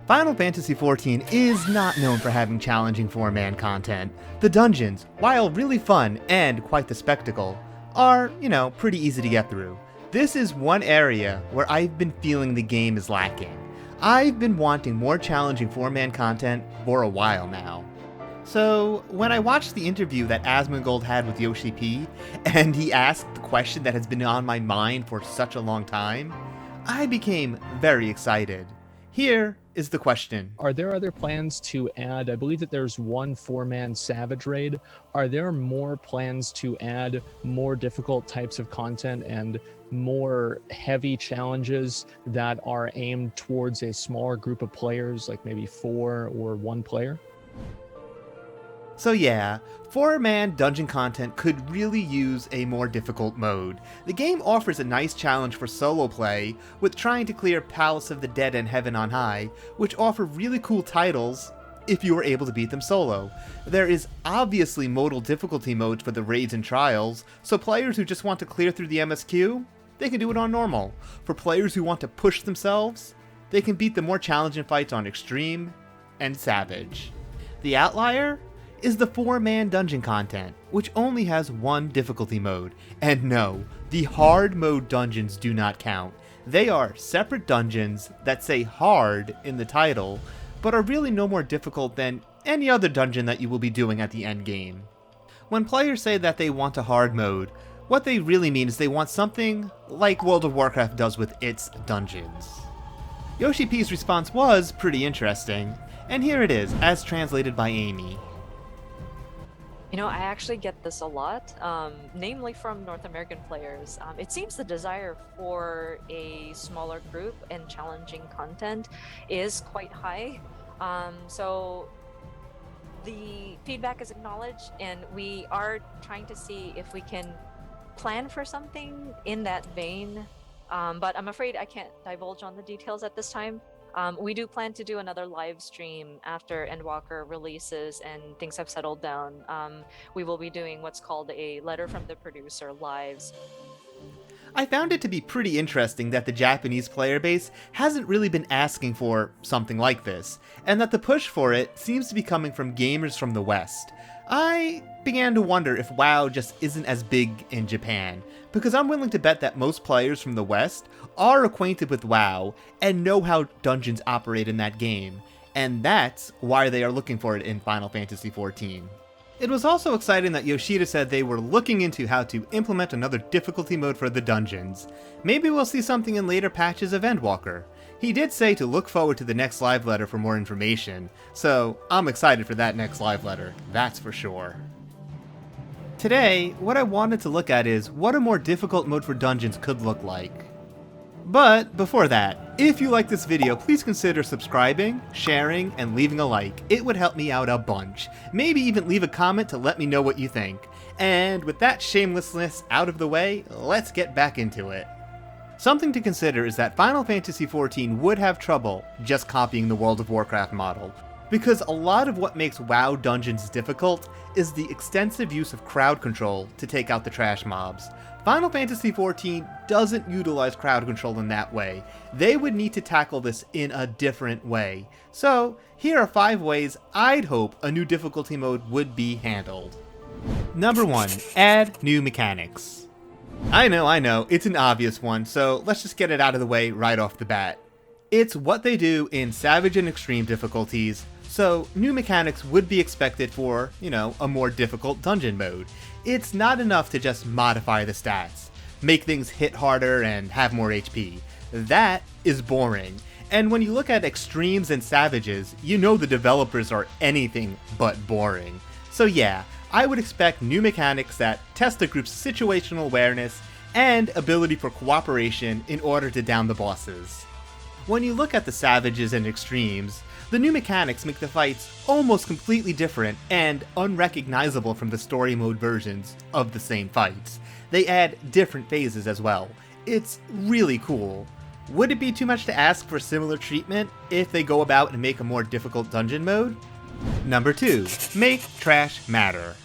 Final Fantasy XIV is not known for having challenging 4-man content. The dungeons, while really fun and quite the spectacle, are, pretty easy to get through. This is one area where I've been feeling the game is lacking. I've been wanting more challenging 4-man content for a while now. So, when I watched the interview that Asmongold had with Yoshi-P, and he asked the question that has been on my mind for such a long time, I became very excited. Here is the question. Are there other plans to add, I believe that there's one 4-man Savage Raid. Are there more plans to add more difficult types of content and more heavy challenges that are aimed towards a smaller group of players, like maybe 4 or 1 player? So yeah, 4-man dungeon content could really use a more difficult mode. The game offers a nice challenge for solo play, with trying to clear Palace of the Dead and Heaven on High, which offer really cool titles if you were able to beat them solo. There is obviously modal difficulty modes for the raids and trials, so players who just want to clear through the MSQ, they can do it on normal. For players who want to push themselves, they can beat the more challenging fights on Extreme and Savage. The outlier is the 4-man dungeon content, which only has one difficulty mode. And no, the hard mode dungeons do not count. They are separate dungeons that say hard in the title, but are really no more difficult than any other dungeon that you will be doing at the end game. When players say that they want a hard mode, what they really mean is they want something like World of Warcraft does with its dungeons. Yoshi-P's response was pretty interesting, and here it is, as translated by Amy. I actually get this a lot, namely from North American players. It seems the desire for a smaller group and challenging content is quite high. So the feedback is acknowledged, and we are trying to see if we can plan for something in that vein. But I'm afraid I can't divulge on the details at this time. We do plan to do another live stream after Endwalker releases and things have settled down. We will be doing what's called a letter from the producer lives. I found it to be pretty interesting that the Japanese player base hasn't really been asking for something like this, and that the push for it seems to be coming from gamers from the West. I began to wonder if WoW just isn't as big in Japan, because I'm willing to bet that most players from the West are acquainted with WoW and know how dungeons operate in that game, and that's why they are looking for it in Final Fantasy XIV. It was also exciting that Yoshida said they were looking into how to implement another difficulty mode for the dungeons. Maybe we'll see something in later patches of Endwalker. He did say to look forward to the next live letter for more information, so I'm excited for that next live letter, that's for sure. Today, what I wanted to look at is what a more difficult mode for dungeons could look like. But before that, if you like this video, please consider subscribing, sharing, and leaving a like. It would help me out a bunch. Maybe even leave a comment to let me know what you think. And with that shamelessness out of the way, let's get back into it. Something to consider is that Final Fantasy XIV would have trouble just copying the World of Warcraft model, because a lot of what makes WoW dungeons difficult is the extensive use of crowd control to take out the trash mobs. Final Fantasy XIV doesn't utilize crowd control in that way. They would need to tackle this in a different way. So, here are 5 ways I'd hope a new difficulty mode would be handled. Number 1. Add new mechanics. I know, it's an obvious one, so let's just get it out of the way right off the bat. It's what they do in Savage and Extreme difficulties, so new mechanics would be expected for, a more difficult dungeon mode. It's not enough to just modify the stats, make things hit harder and have more HP. That is boring. And when you look at Extremes and Savages, the developers are anything but boring. So yeah, I would expect new mechanics that test the group's situational awareness and ability for cooperation in order to down the bosses. When you look at the Savages and Extremes, the new mechanics make the fights almost completely different and unrecognizable from the story mode versions of the same fights. They add different phases as well. It's really cool. Would it be too much to ask for similar treatment if they go about and make a more difficult dungeon mode? Number 2. Make trash matter.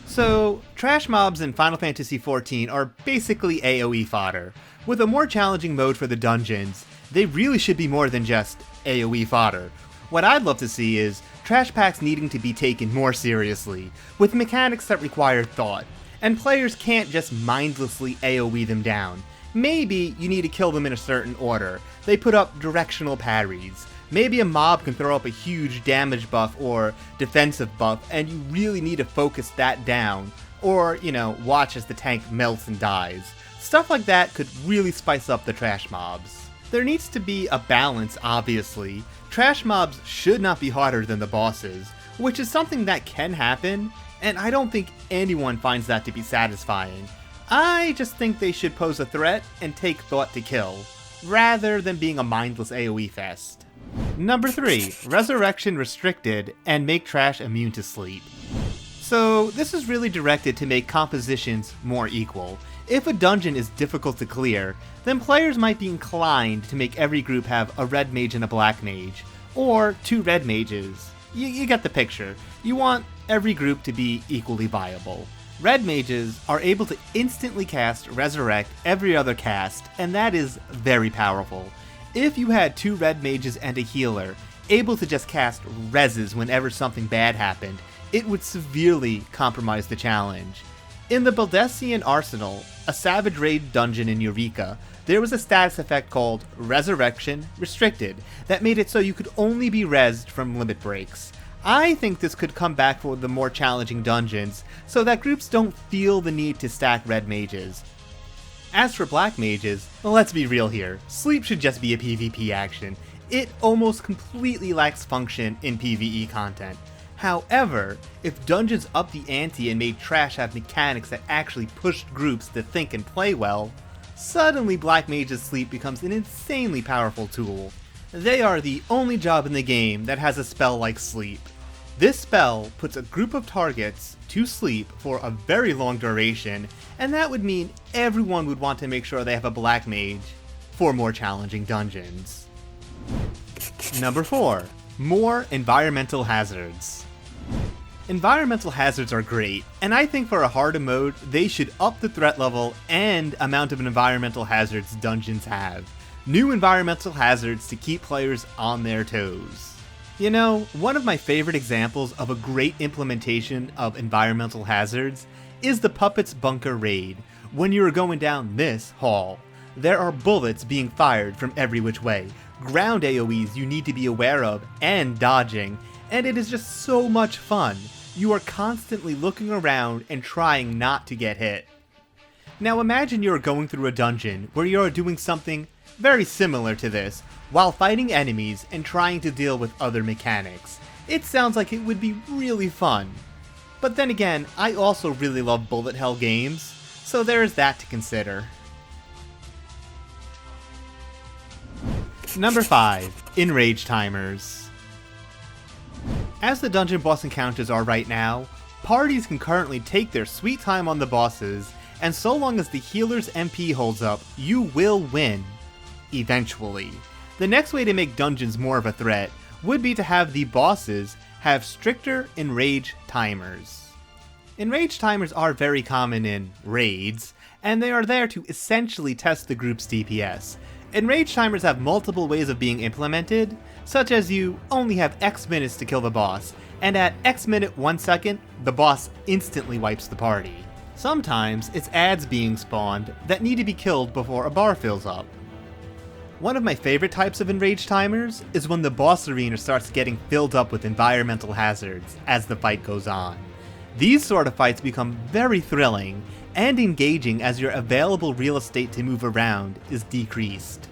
So, trash mobs in Final Fantasy XIV are basically AoE fodder. With a more challenging mode for the dungeons, they really should be more than just AoE fodder. What I'd love to see is trash packs needing to be taken more seriously, with mechanics that require thought, and players can't just mindlessly AoE them down. Maybe you need to kill them in a certain order. They put up directional parries. Maybe a mob can throw up a huge damage buff or defensive buff, and you really need to focus that down. Or, watch as the tank melts and dies. Stuff like that could really spice up the trash mobs. There needs to be a balance, obviously. Trash mobs should not be harder than the bosses, which is something that can happen, and I don't think anyone finds that to be satisfying. I just think they should pose a threat and take thought to kill, rather than being a mindless AoE fest. Number 3, Resurrection Restricted and make trash immune to sleep. So this is really directed to make compositions more equal. If a dungeon is difficult to clear, then players might be inclined to make every group have a red mage and a black mage, or 2 red mages. You get the picture. You want every group to be equally viable. Red mages are able to instantly cast Resurrect every other cast, and that is very powerful. If you had 2 red mages and a healer, able to just cast reses whenever something bad happened, it would severely compromise the challenge. In the Baldessian Arsenal, a Savage Raid dungeon in Eureka, there was a status effect called Resurrection Restricted that made it so you could only be rezzed from limit breaks. I think this could come back for the more challenging dungeons, so that groups don't feel the need to stack red mages. As for black mages, let's be real here, sleep should just be a PvP action. It almost completely lacks function in PvE content. However, if dungeons upped the ante and made trash have mechanics that actually pushed groups to think and play well, suddenly black mage's sleep becomes an insanely powerful tool. They are the only job in the game that has a spell like sleep. This spell puts a group of targets to sleep for a very long duration, and that would mean everyone would want to make sure they have a black mage for more challenging dungeons. Number 4. More environmental hazards. Environmental hazards are great, and I think for a harder mode, they should up the threat level and amount of environmental hazards dungeons have. New environmental hazards to keep players on their toes. One of my favorite examples of a great implementation of environmental hazards is the Puppets Bunker raid. When you are going down this hall, there are bullets being fired from every which way, ground AoEs you need to be aware of and dodging, and it is just so much fun. You are constantly looking around and trying not to get hit. Now imagine you are going through a dungeon where you are doing something very similar to this, while fighting enemies and trying to deal with other mechanics. It sounds like it would be really fun. But then again, I also really love bullet hell games, so there is that to consider. Number 5. Enrage timers. As the dungeon boss encounters are right now, parties can currently take their sweet time on the bosses, and so long as the healer's MP holds up, you will win. Eventually. The next way to make dungeons more of a threat would be to have the bosses have stricter enrage timers. Enrage timers are very common in raids, and they are there to essentially test the group's DPS. Enrage timers have multiple ways of being implemented, such as you only have X minutes to kill the boss, and at X minute 1 second, the boss instantly wipes the party. Sometimes it's adds being spawned that need to be killed before a bar fills up. One of my favorite types of enrage timers is when the boss arena starts getting filled up with environmental hazards as the fight goes on. These sort of fights become very thrilling and engaging as your available real estate to move around is decreased.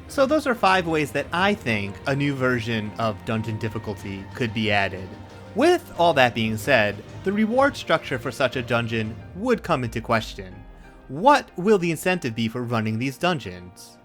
So those are 5 ways that I think a new version of dungeon difficulty could be added. With all that being said, the reward structure for such a dungeon would come into question. What will the incentive be for running these dungeons?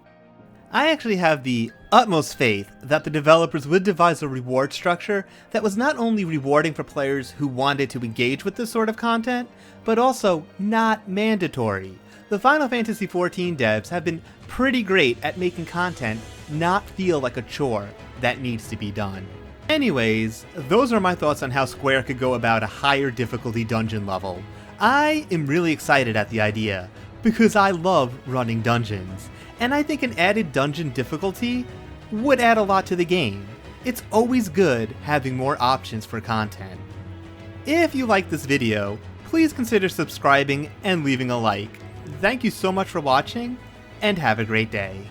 I actually have the utmost faith that the developers would devise a reward structure that was not only rewarding for players who wanted to engage with this sort of content, but also not mandatory. The Final Fantasy XIV devs have been pretty great at making content not feel like a chore that needs to be done. Anyways, those are my thoughts on how Square could go about a higher difficulty dungeon level. I am really excited at the idea, because I love running dungeons, and I think an added dungeon difficulty would add a lot to the game. It's always good having more options for content. If you like this video, please consider subscribing and leaving a like. Thank you so much for watching, and have a great day.